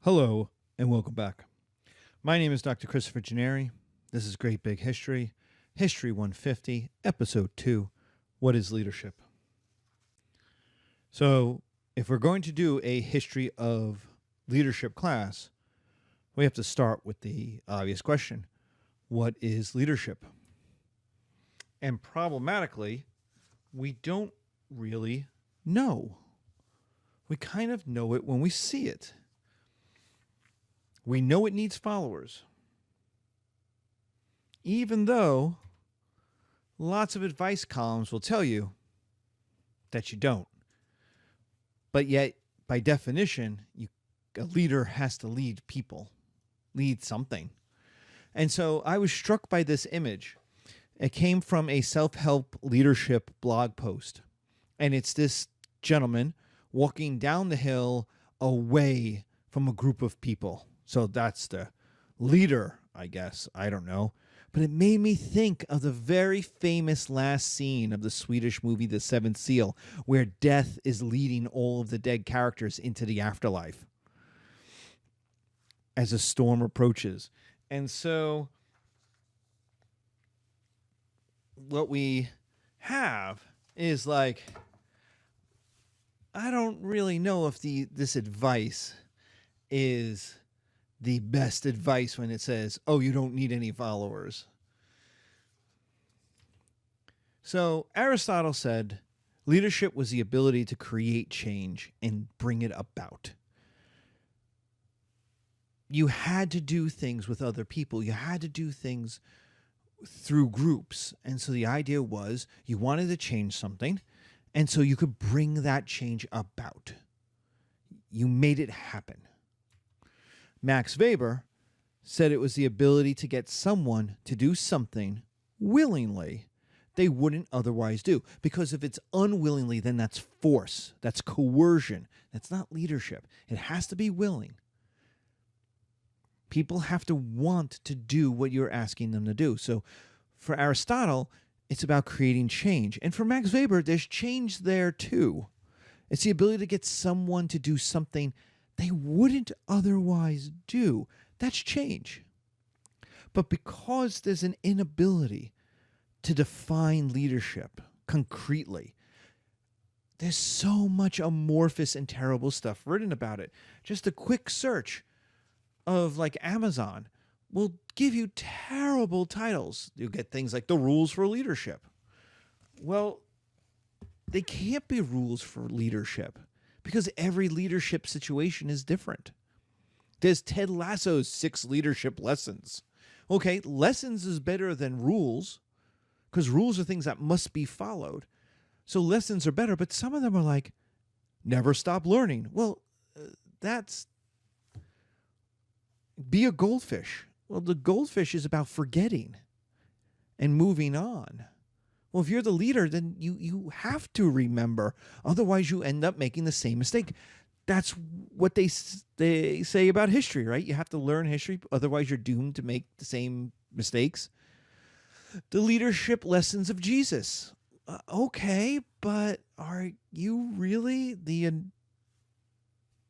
Hello, and welcome back. My name is Dr. Christopher Gennari. This is Great Big History, History 150, Episode 2, What is Leadership? So, if we're going to do a history of leadership class, we have to start with the obvious question: what is leadership? And problematically, we don't really know. We kind of know it when we see it. We know it needs followers, even though lots of advice columns will tell you that you don't. But yet, by definition, a leader has to lead people, lead something. And so I was struck by this image. It came from a self-help leadership blog post. And it's this gentleman walking down the hill away from a group of people. So that's the leader, I guess. I don't know. But it made me think of the very famous last scene of the Swedish movie The Seventh Seal, where death is leading all of the dead characters into the afterlife as a storm approaches. And so what we have is like, I don't really know if this advice is the best advice when it says, oh, you don't need any followers. So Aristotle said leadership was the ability to create change and bring it about. You had to do things with other people. You had to do things through groups. And so the idea was you wanted to change something, and so you could bring that change about. You made it happen. Max Weber said it was the ability to get someone to do something willingly they wouldn't otherwise do. Because if it's unwillingly, then that's force. That's coercion. That's not leadership. It has to be willing. People have to want to do what you're asking them to do. So for Aristotle, it's about creating change. And for Max Weber, there's change there too. It's the ability to get someone to do something they wouldn't otherwise do. That's change. But because there's an inability to define leadership concretely, there's so much amorphous and terrible stuff written about it. Just a quick search of like Amazon will give you terrible titles. You'll get things like the rules for leadership. Well, they can't be rules for leadership, because every leadership situation is different. There's Ted Lasso's 6 leadership lessons. Okay, lessons is better than rules, because rules are things that must be followed. So lessons are better, but some of them are like, never stop learning. Well, that's be a goldfish. Well, the goldfish is about forgetting and moving on. Well, if you're the leader, then you have to remember. Otherwise, you end up making the same mistake. That's what they say about history, right? You have to learn history. Otherwise, you're doomed to make the same mistakes. The leadership lessons of Jesus. Okay, but are you really the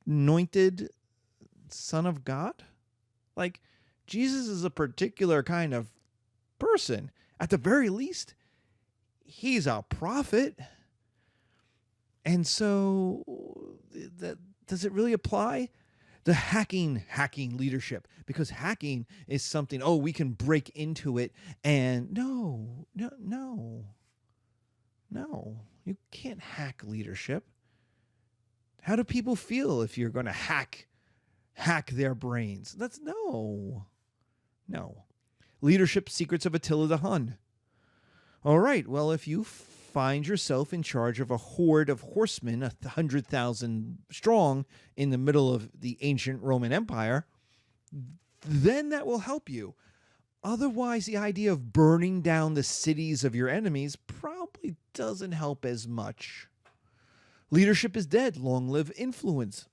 anointed Son of God? Like, Jesus is a particular kind of person. At the very least, he's a prophet. And so does it really apply? The hacking leadership, because hacking is something, oh, we can break into it, and no, you can't hack leadership. How do people feel if you're going to hack their brains? That's no. Leadership secrets of Attila the Hun. All right, well, if you find yourself in charge of a horde of horsemen, 100,000 strong, in the middle of the ancient Roman Empire, then that will help you. Otherwise, the idea of burning down the cities of your enemies probably doesn't help as much. Leadership is dead. Long live influence.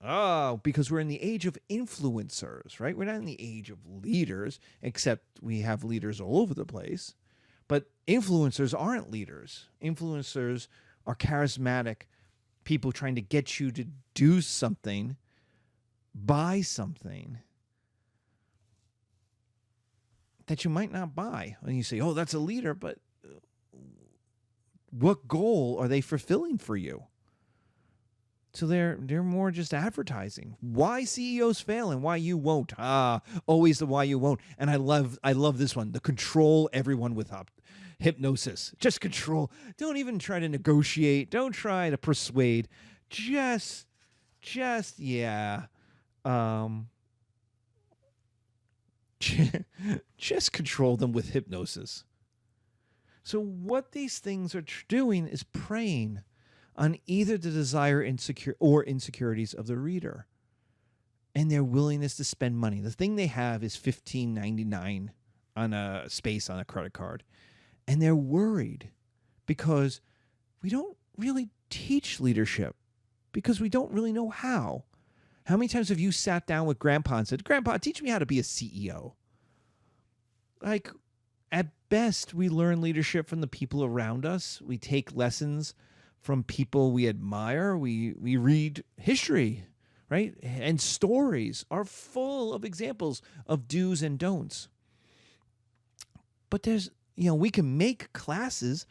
Because we're in the age of influencers, right? We're not in the age of leaders, except we have leaders all over the place. But influencers aren't leaders. Influencers are charismatic people trying to get you to do something buy something that you might not buy. And you say, oh, that's a leader, but what goal are they fulfilling for you? So they're more just advertising. Why CEOs fail and why you won't. Always the why you won't. And I love this one. The control everyone with hypnosis. Just control. Don't even try to negotiate. Don't try to persuade. Just yeah. Just control them with hypnosis. So what these things are doing is preying on either the desire or insecurities of the reader and their willingness to spend money. The thing they have is $15.99 on a space on a credit card. And they're worried because we don't really teach leadership because we don't really know how. How many times have you sat down with Grandpa and said, Grandpa, teach me how to be a CEO? Like, at best, we learn leadership from the people around us. We take lessons from people we admire. We read history, right? And stories are full of examples of do's and don'ts. But there's, we can make classes,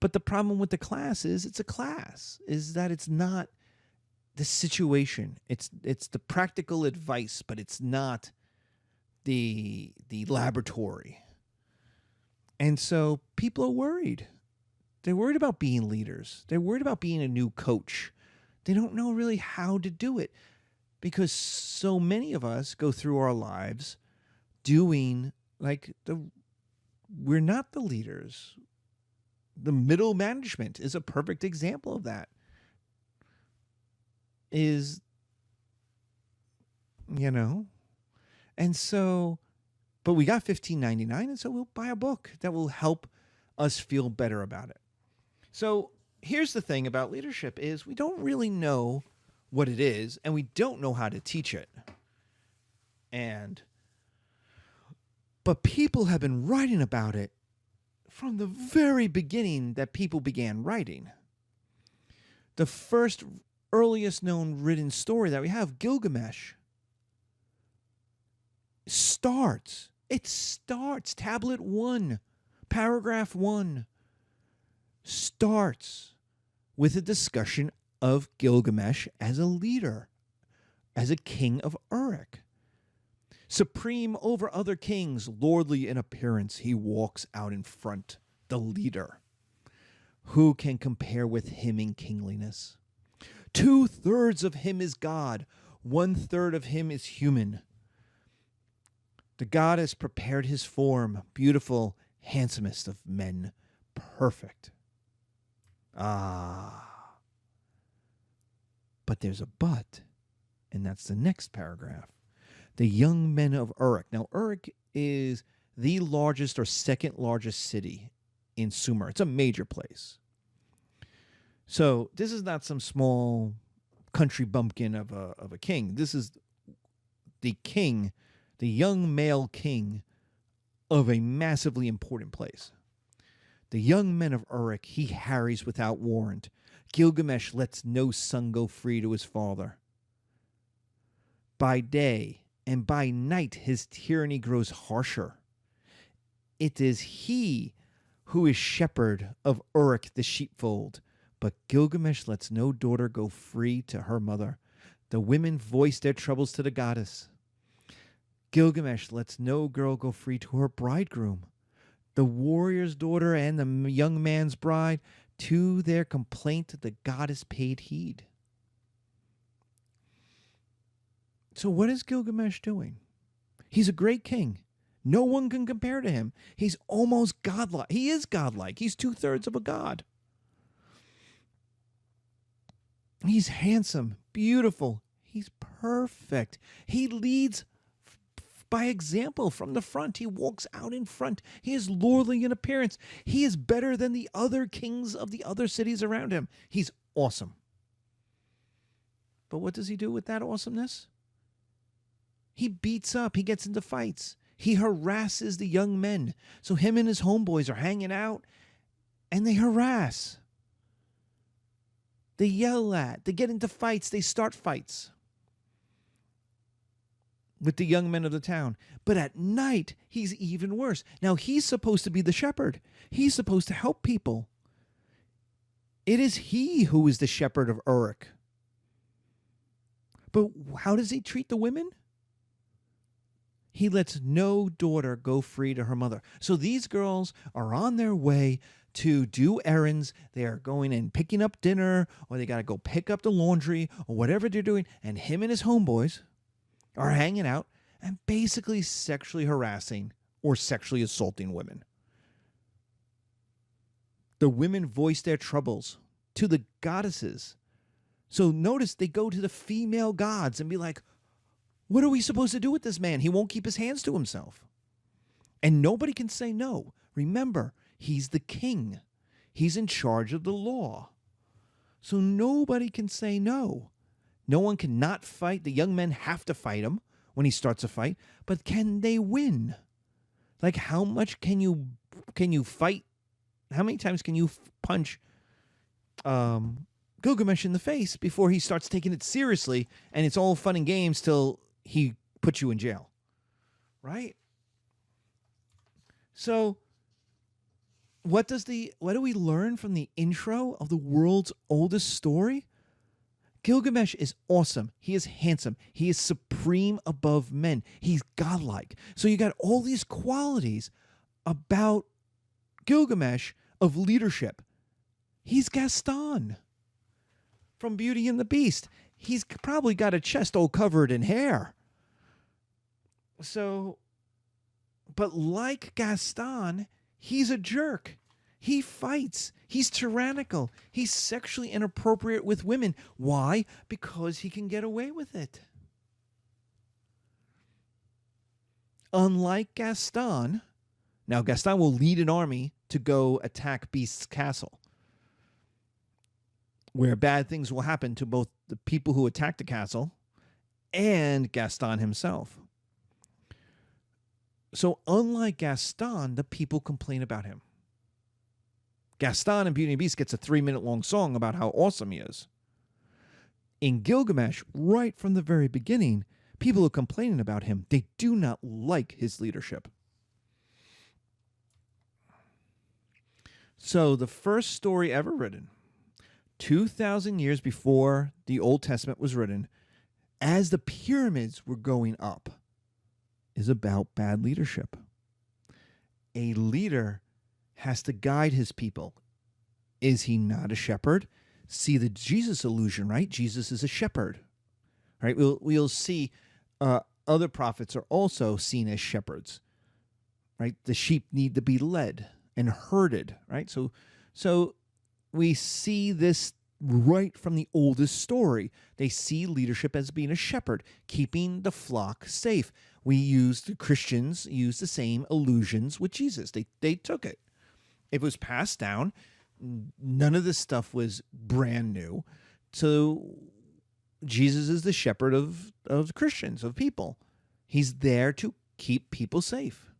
but the problem with the class is it's a class, is that it's not the situation. It's the practical advice, but it's not the laboratory. And so people are worried. They're worried about being leaders. They're worried about being a new coach. They don't know really how to do it because so many of us go through our lives doing we're not the leaders. The middle management is a perfect example of that. And so, but we got $15.99, and so we'll buy a book that will help us feel better about it. So here's the thing about leadership is we don't really know what it is, and we don't know how to teach it. But people have been writing about it from the very beginning that people began writing. The first earliest known written story that we have, Gilgamesh, starts, tablet 1, paragraph 1, starts with a discussion of Gilgamesh as a leader, as a king of Uruk. Supreme over other kings, lordly in appearance, he walks out in front, the leader. Who can compare with him in kingliness? 2/3 of him is God, 1/3 of him is human. The goddess prepared his form, beautiful, handsomest of men, perfect. But there's a but, and that's the next paragraph. The young men of Uruk. Now, Uruk is the largest or second largest city in Sumer. It's a major place. So this is not some small country bumpkin of a king. This is the king, the young male king of a massively important place. The young men of Uruk he harries without warrant. Gilgamesh lets no son go free to his father. By day and by night his tyranny grows harsher. It is he who is shepherd of Uruk the sheepfold, but Gilgamesh lets no daughter go free to her mother. The women voice their troubles to the goddess. Gilgamesh lets no girl go free to her bridegroom. The warrior's daughter and the young man's bride, to their complaint the goddess paid heed. So what is Gilgamesh doing? He's a great king. No one can compare to him. He's almost godlike. He is godlike. He's 2/3 of a god. He's handsome, beautiful. He's perfect. He leads by example from the front. He walks out in front. He is lordly in appearance. He is better than the other kings of the other cities around him. He's awesome. But what does he do with that awesomeness? He beats up. He gets into fights. He harasses the young men. So him and his homeboys are hanging out, and they harass. They yell at. They get into fights. They start fights. with the young men of the town. But at night, he's even worse. Now, he's supposed to be the shepherd. He's supposed to help people. It is he who is the shepherd of Uruk. But how does he treat the women? He lets no daughter go free to her mother. So these girls are on their way to do errands. They are going and picking up dinner, or they got to go pick up the laundry, or whatever they're doing. And him and his homeboys are hanging out and basically sexually harassing or sexually assaulting women. The women voice their troubles to the goddesses. So notice they go to the female gods and be like, what are we supposed to do with this man? He won't keep his hands to himself. And nobody can say no. Remember, he's the king. He's in charge of the law. So nobody can say no. No one can not fight. The young men have to fight him when he starts a fight. But can they win? Like, how much can you fight? How many times can you punch Gilgamesh in the face before he starts taking it seriously and it's all fun and games till he puts you in jail? Right? So what do we learn from the intro of the world's oldest story? Gilgamesh is awesome. He is handsome. He is supreme above men. He's godlike. So you got all these qualities about Gilgamesh of leadership. He's Gaston from Beauty and the Beast. He's probably got a chest all covered in hair. So, but like Gaston, he's a jerk. He fights. He's tyrannical. He's sexually inappropriate with women. Why? Because he can get away with it. Unlike Gaston, now Gaston will lead an army to go attack Beast's castle, where bad things will happen to both the people who attack the castle and Gaston himself. So unlike Gaston, the people complain about him. Gaston in Beauty and the Beast gets a 3-minute long song about how awesome he is. In Gilgamesh, right from the very beginning, people are complaining about him. They do not like his leadership. So the first story ever written, 2,000 years before the Old Testament was written, as the pyramids were going up, is about bad leadership. A leader has to guide his people. Is he not a shepherd? See the Jesus illusion, right? Jesus is a shepherd, right? We'll see other prophets are also seen as shepherds, right? The sheep need to be led and herded, right? So we see this right from the oldest story. They see leadership as being a shepherd, keeping the flock safe. The Christians use the same illusions with Jesus. They took it. It was passed down. None of this stuff was brand new. So Jesus is the shepherd of Christians, of people. He's there to keep people safe.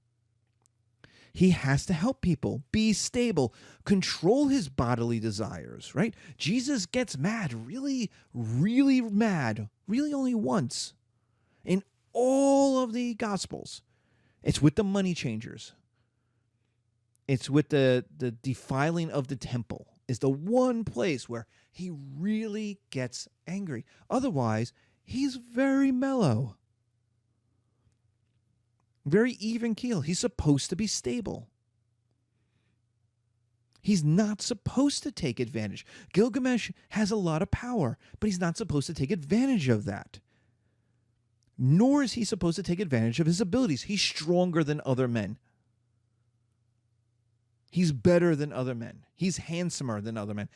He has to help people be stable, control his bodily desires, right? Jesus gets mad, really, really mad, really only once in all of the Gospels. It's with the money changers. It's with the defiling of the temple is the one place where he really gets angry. Otherwise, he's very mellow. Very even keel. He's supposed to be stable. He's not supposed to take advantage. Gilgamesh has a lot of power, but he's not supposed to take advantage of that. Nor is he supposed to take advantage of his abilities. He's stronger than other men. He's better than other men. He's handsomer than other men.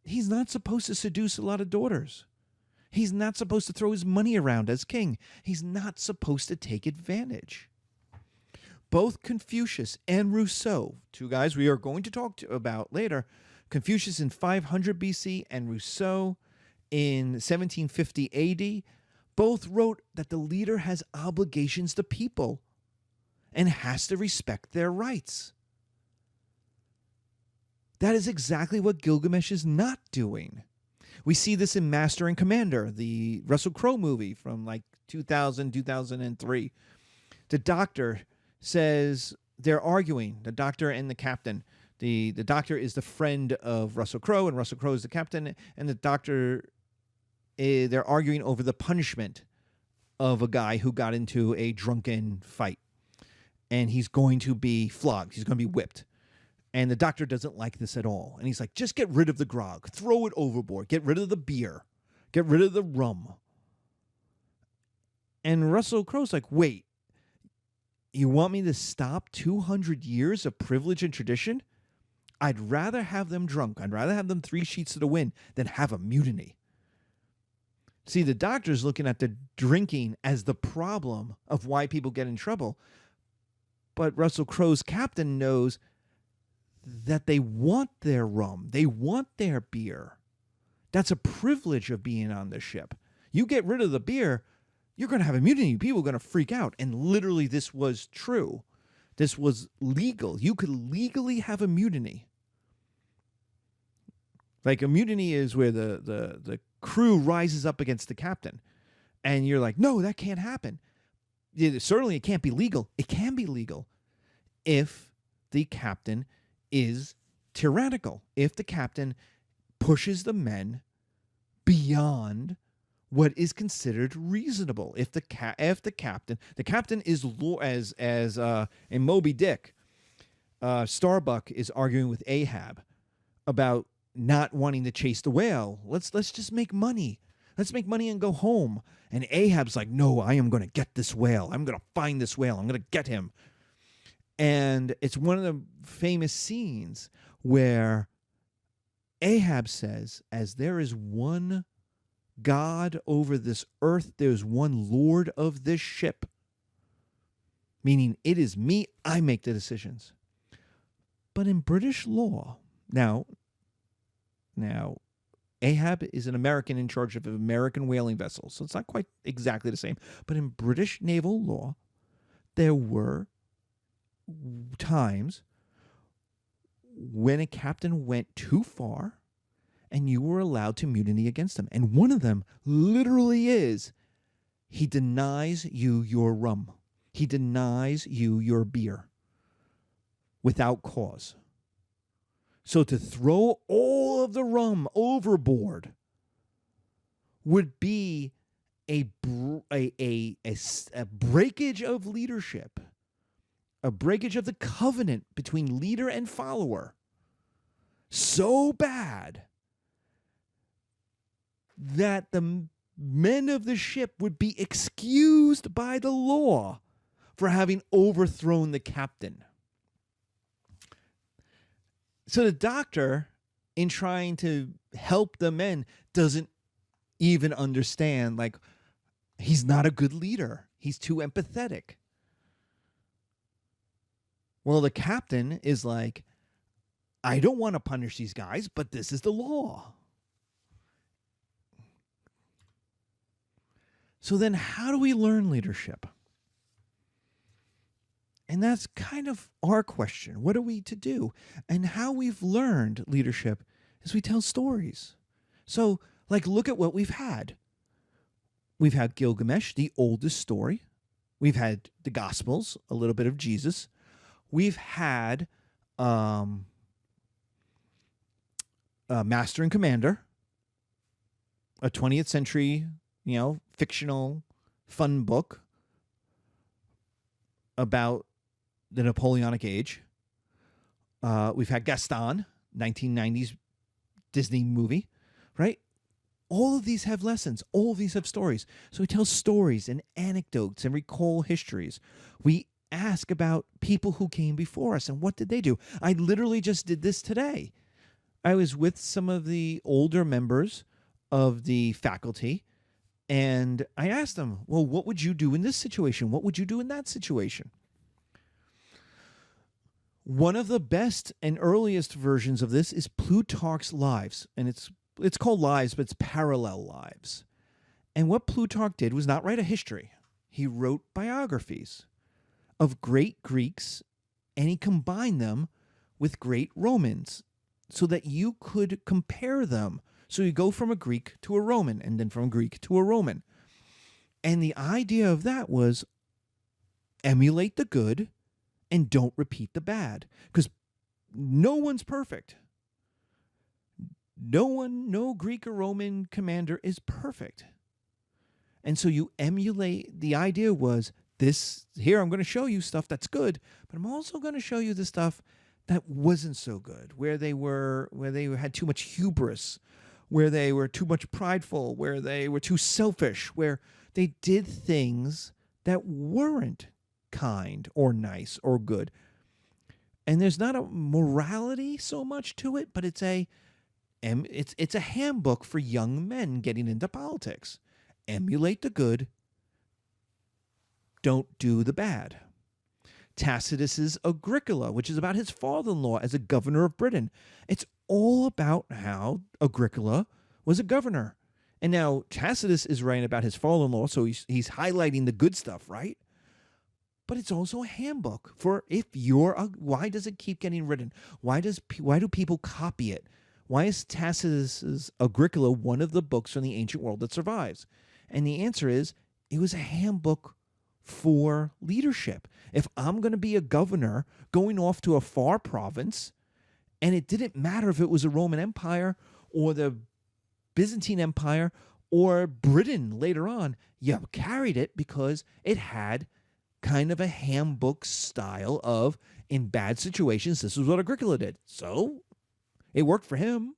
He's not supposed to seduce a lot of daughters. He's not supposed to throw his money around as king. He's not supposed to take advantage. Both Confucius and Rousseau, two guys we are going to talk about later, Confucius in 500 BC and Rousseau in 1750 AD, both wrote that the leader has obligations to people and has to respect their rights. That is exactly what Gilgamesh is not doing. We see this in Master and Commander, the Russell Crowe movie from like 2000, 2003. The doctor says they're arguing, the doctor and the captain. The doctor is the friend of Russell Crowe, and Russell Crowe is the captain, and the doctor, they're arguing over the punishment of a guy who got into a drunken fight. And he's going to be flogged. He's going to be whipped. And the doctor doesn't like this at all. And he's like, just get rid of the grog. Throw it overboard. Get rid of the beer. Get rid of the rum. And Russell Crowe's like, wait, you want me to stop 200 years of privilege and tradition? I'd rather have them drunk. I'd rather have them 3 sheets to the wind than have a mutiny. See, the doctor's looking at the drinking as the problem of why people get in trouble. But Russell Crowe's captain knows that they want their rum. They want their beer. That's a privilege of being on the ship. You get rid of the beer, you're going to have a mutiny. People are going to freak out. And literally, this was true. This was legal. You could legally have a mutiny. Like, a mutiny is where the crew rises up against the captain. And you're like, no, that can't happen. Certainly, it can't be legal. It can be legal if the captain is tyrannical, if the captain pushes the men beyond what is considered reasonable. If the captain is as in Moby Dick, Starbuck is arguing with Ahab about not wanting to chase the whale. Let's just make money. Let's make money and go home. And Ahab's like, no, I am going to get this whale. I'm going to find this whale. I'm going to get him. And it's one of the famous scenes where Ahab says, as there is one God over this earth, there's one Lord of this ship. Meaning, it is me, I make the decisions. But in British law, now, Ahab is an American in charge of American whaling vessels, so it's not quite exactly the same. But in British naval law, there were times when a captain went too far and you were allowed to mutiny against him. And one of them literally is, he denies you your rum. He denies you your beer without cause. So to throw all of the rum overboard would be a breakage of leadership, a breakage of the covenant between leader and follower, so bad that the men of the ship would be excused by the law for having overthrown the captain. So the doctor, in trying to help the men, doesn't even understand, like, he's not a good leader. He's too empathetic. Well, the captain is like, I don't want to punish these guys, but this is the law. So then how do we learn leadership? And that's kind of our question. What are we to do? And how we've learned leadership is we tell stories. So, like, look at what we've had. We've had Gilgamesh, the oldest story. We've had the Gospels, a little bit of Jesus. We've had Master and Commander, a 20th century, fictional, fun book about the Napoleonic Age. We've had Gaston, 1990s Disney movie, right? All of these have lessons. All of these have stories. So we tell stories and anecdotes and recall histories. We ask about people who came before us and what did they do. I literally just did this today. I was with some of the older members of the faculty, and I asked them, well, what would you do in this situation? What would you do in that situation? One of the best and earliest versions of this is Plutarch's Lives, and it's called Lives, but it's parallel lives. And what Plutarch did was not write a history. He wrote biographies of great Greeks, and he combined them with great Romans so that you could compare them. So you go from a Greek to a Roman, and then from a Greek to a Roman. And the idea of that was emulate the good and don't repeat the bad. Because no one's perfect. No Greek or Roman commander is perfect. And so you emulate, the idea was this, here I'm going to show you stuff that's good, but I'm also going to show you the stuff that wasn't so good, where they had too much hubris, where they were too much prideful, where they were too selfish, where they did things that weren't kind or nice or good. And there's not a morality so much to it, but it's a handbook for young men getting into politics. Emulate the good, don't do the bad. Tacitus's Agricola, which is about his father-in-law as a governor of Britain. It's all about how Agricola was a governor. And now Tacitus is writing about his father-in-law, so he's highlighting the good stuff, right? But it's also a handbook for if you're why does it keep getting written? Why do people copy it? Why is Tacitus's Agricola one of the books from the ancient world that survives? And the answer is it was a handbook for leadership. If I'm going to be a governor going off to a far province, and it didn't matter if it was a Roman Empire or the Byzantine Empire or Britain later on, you carried it because it had kind of a handbook style of, in bad situations, this is what Agricola did. So it worked for him.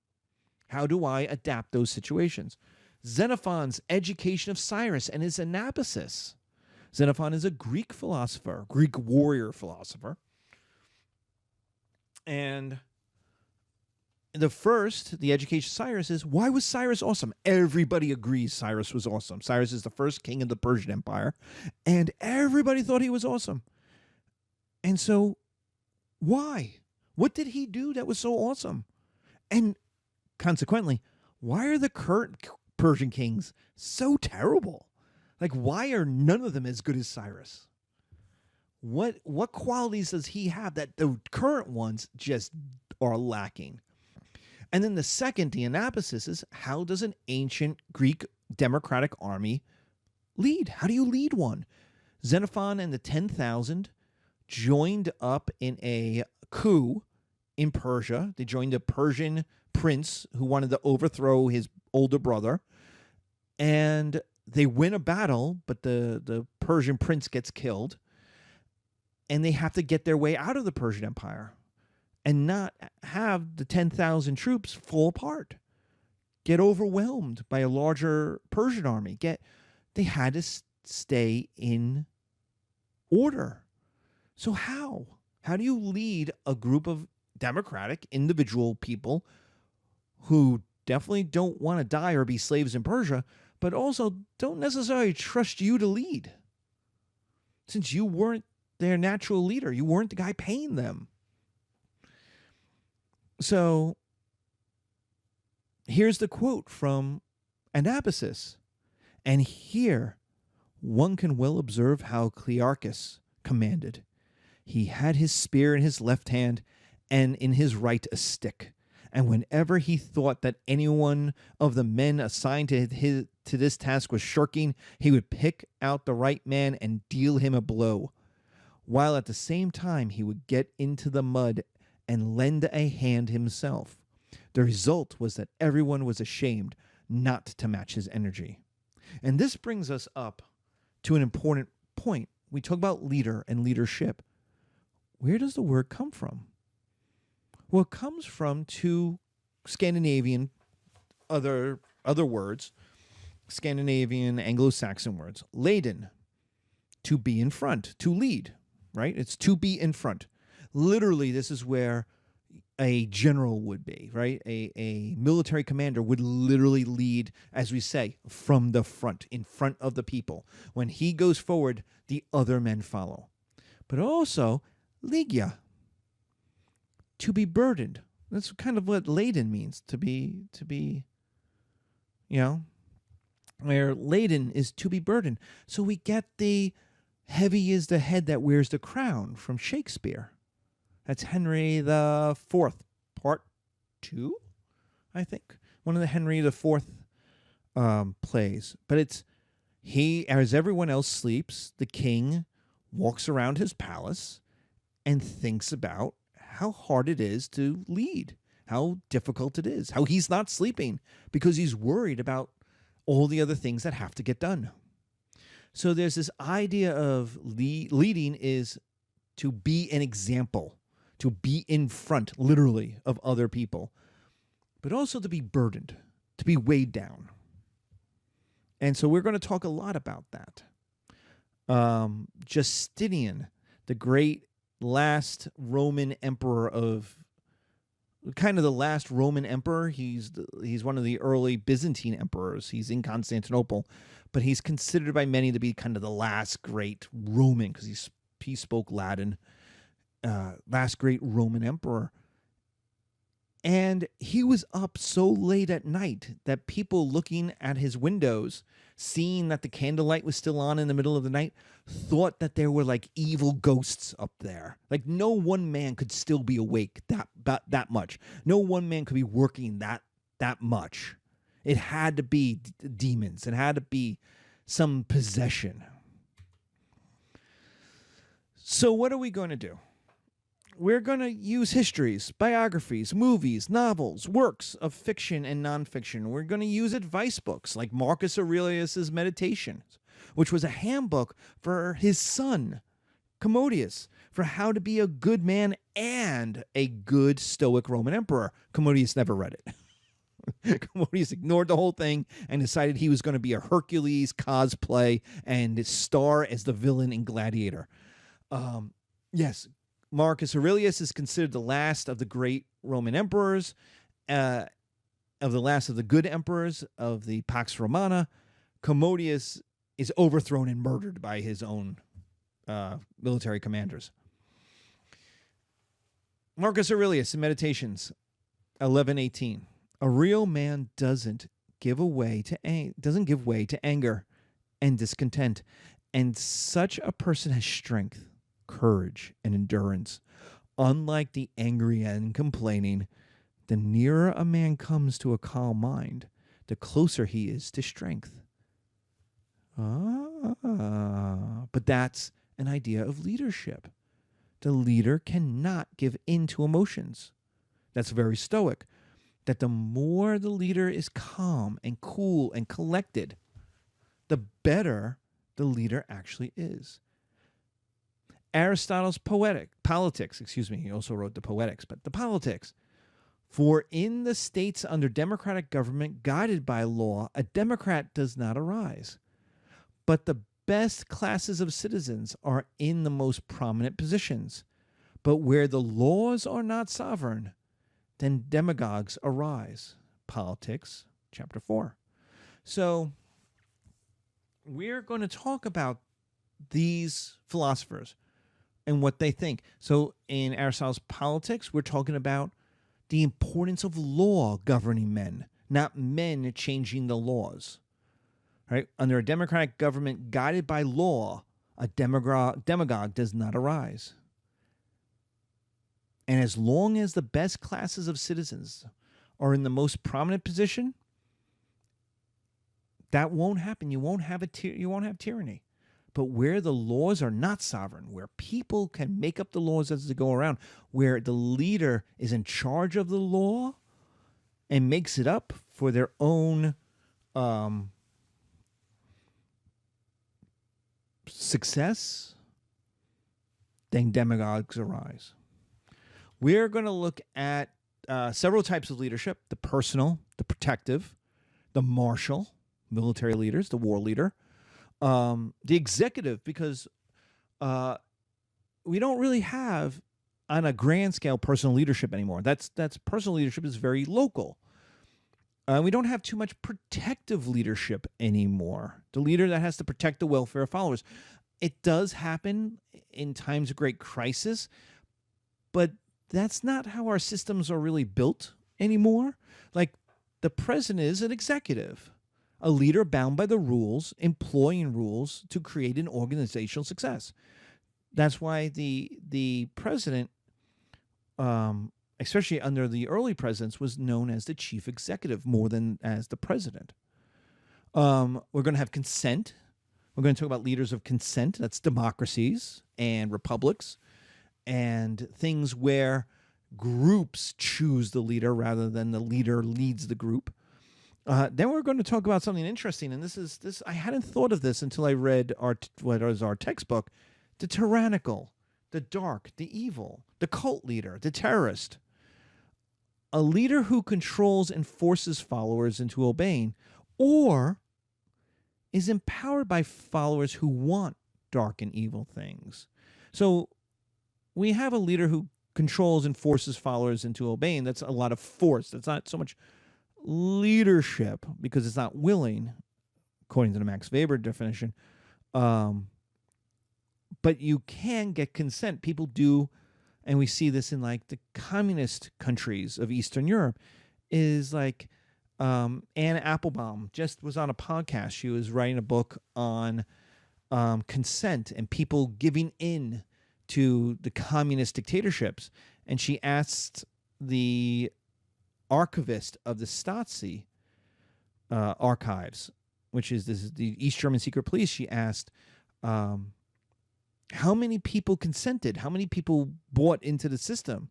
How do I adapt those situations? Xenophon's Education of Cyrus and his Anabasis. Xenophon is a Greek philosopher, Greek warrior philosopher. And the Education of Cyrus is, why was Cyrus awesome? Everybody agrees Cyrus was awesome. Cyrus is the first king of the Persian Empire, and everybody thought he was awesome. And so, why? What did he do that was so awesome? And consequently, why are the current Persian kings so terrible? Like, why are none of them as good as Cyrus? What qualities does he have that the current ones just are lacking? And then the second, the Anabasis, is how does an ancient Greek democratic army lead? How do you lead one? Xenophon and the 10,000 joined up in a coup in Persia. They joined a Persian prince who wanted to overthrow his older brother. And they win a battle, but the Persian prince gets killed. And they have to get their way out of the Persian Empire and not have the 10,000 troops fall apart, get overwhelmed by a larger Persian army. They had to stay in order. So how? How do you lead a group of democratic individual people who definitely don't want to die or be slaves in Persia, but also don't necessarily trust you to lead? Since you weren't their natural leader, you weren't the guy paying them. So here's the quote from Anabasis. And here one can well observe how Clearchus commanded. He had his spear in his left hand and in his right a stick. And whenever he thought that any one of the men assigned to this task was shirking, he would pick out the right man and deal him a blow, while at the same time he would get into the mud and lend a hand himself. The result was that everyone was ashamed not to match his energy. And this brings us up to an important point. We talk about leader and leadership. Where does the word come from? Well, it comes from two Scandinavian other words, Scandinavian Anglo-Saxon words. Leiden, to be in front, to lead, right? It's to be in front. Literally, this is where a general would be, right? A military commander would literally lead, as we say, from the front, in front of the people. When he goes forward, the other men follow. But also, Ligia, to be burdened. That's kind of what laden means, to be, where laden is to be burdened. So we get the heavy is the head that wears the crown from Shakespeare. That's Henry IV, part 2, I think. One of the Henry IV plays. But it's As everyone else sleeps, the king walks around his palace and thinks about how hard it is to lead, how difficult it is, how he's not sleeping because he's worried about all the other things that have to get done. So there's this idea of leading is to be an example, to be in front, literally, of other people, but also to be burdened, to be weighed down. And so we're going to talk a lot about that. Justinian, the great last Roman emperor kind of the last Roman emperor. He's one of the early Byzantine emperors. He's in Constantinople, but he's considered by many to be kind of the last great Roman because he spoke Latin. Last great Roman emperor. And he was up so late at night that people looking at his windows, seeing that the candlelight was still on in the middle of the night, thought that there were like evil ghosts up there. Like no one man could still be awake that much. No one man could be working that much. It had to be demons. It had to be some possession. So what are we going to do? We're going to use histories, biographies, movies, novels, works of fiction and nonfiction. We're going to use advice books like Marcus Aurelius' Meditations, which was a handbook for his son, Commodius, for how to be a good man and a good Stoic Roman emperor. Commodius never read it. Commodius ignored the whole thing and decided he was going to be a Hercules cosplay and star as the villain in Gladiator. Yes, Marcus Aurelius is considered the last of the great Roman emperors, of the last of the good emperors of the Pax Romana. Commodius is overthrown and murdered by his own military commanders. Marcus Aurelius in Meditations 11:18. A real man doesn't give way to anger and discontent, and such a person has strength, courage, and endurance. Unlike the angry and complaining, the nearer a man comes to a calm mind, the closer he is to strength. But that's an idea of leadership. The leader cannot give in to emotions. That's very Stoic. That the more the leader is calm and cool and collected, the better the leader actually is. Aristotle's Politics, he also wrote the Poetics, but the Politics. For in the states under democratic government guided by law, a democrat does not arise. But the best classes of citizens are in the most prominent positions. But where the laws are not sovereign, then demagogues arise. Politics, chapter 4. So we're going to talk about these philosophers and what they think. So in Aristotle's Politics, we're talking about the importance of law governing men, not men changing the laws. Right? Under a democratic government guided by law, a demagogue does not arise. And as long as the best classes of citizens are in the most prominent position, that won't happen. You won't have tyranny. But where the laws are not sovereign, where people can make up the laws as they go around, where the leader is in charge of the law and makes it up for their own success, then demagogues arise. We're going to look at several types of leadership: the personal, the protective, the martial, military leaders, the war leader, the executive, because we don't really have on a grand scale personal leadership anymore. That's personal leadership is very local. We don't have too much protective leadership anymore. The leader that has to protect the welfare of followers. It does happen in times of great crisis, but that's not how our systems are really built anymore. Like the president is an executive, a leader bound by the rules, employing rules to create an organizational success. That's why the president, especially under the early presidents, was known as the chief executive more than as the president. We're going to have consent, We're going to talk about leaders of consent. That's democracies and republics, and things where groups choose the leader rather than the leader leads the group. Then we're going to talk about something interesting, and this I hadn't thought of this until I read what is our textbook: the tyrannical, the dark, the evil, the cult leader, the terrorist. A leader who controls and forces followers into obeying, or is empowered by followers who want dark and evil things. So we have a leader who controls and forces followers into obeying. That's a lot of force. That's not so much leadership because it's not willing, according to the Max Weber definition. But you can get consent. People do, and we see this in like the communist countries of Eastern Europe, is like Anna Applebaum just was on a podcast. She was writing a book on consent and people giving in to the communist dictatorships. And she asked the archivist of the Stasi archives, which is the East German secret police, she asked, how many people consented? How many people bought into the system?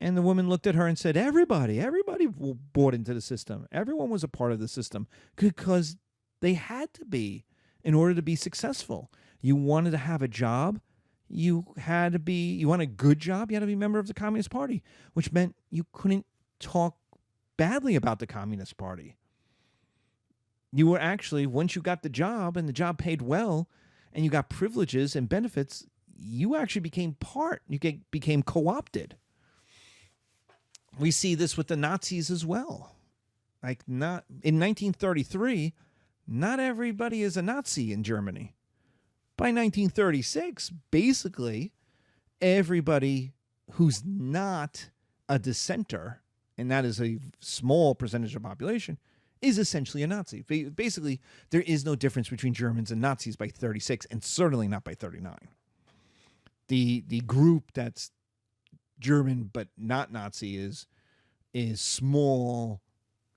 And the woman looked at her and said, everybody bought into the system. Everyone was a part of the system because they had to be in order to be successful. You wanted to have a job. You want a good job. You had to be a member of the Communist Party, which meant you couldn't talk badly about the Communist Party. You were actually, once you got the job and the job paid well and you got privileges and benefits, you actually became became co-opted. We see this with the Nazis as well. Like in 1933, not everybody is a Nazi in Germany. By 1936, basically, everybody who's not a dissenter, and that is a small percentage of the population, is essentially a Nazi. Basically, there is no difference between Germans and Nazis by 36, and certainly not by 39. The group that's German but not Nazi is small,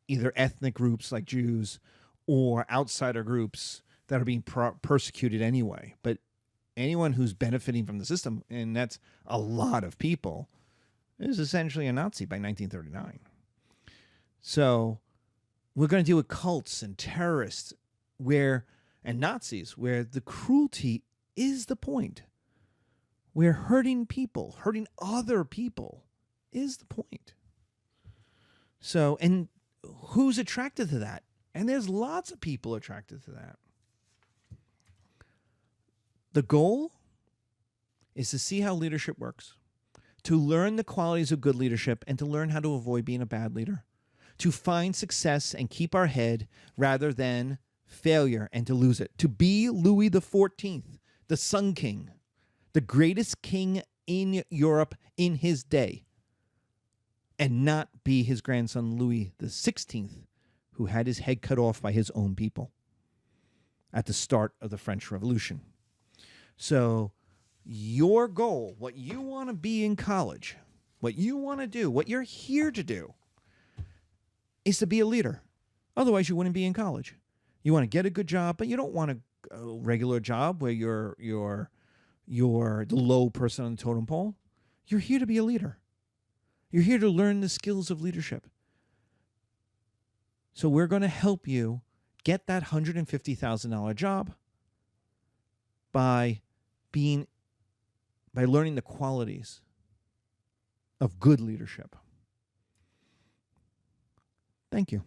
either ethnic groups like Jews or outsider groups that are being persecuted anyway. But anyone who's benefiting from the system, and that's a lot of people, is essentially a Nazi by 1939. So we're going to deal with cults and terrorists and Nazis where the cruelty is the point. Where hurting other people is the point. So, and who's attracted to that? And there's lots of people attracted to that. The goal is to see how leadership works, to learn the qualities of good leadership, and to learn how to avoid being a bad leader, to find success and keep our head rather than failure and to lose it, to be Louis XIV, the Sun King, the greatest king in Europe in his day, and not be his grandson Louis XVI, who had his head cut off by his own people at the start of the French Revolution. So your goal, what you want to be in college, what you want to do, what you're here to do, is to be a leader. Otherwise, you wouldn't be in college. You want to get a good job, but you don't want a regular job where you're the low person on the totem pole. You're here to be a leader. You're here to learn the skills of leadership. So we're going to help you get that $150,000 job by learning the qualities of good leadership. Thank you.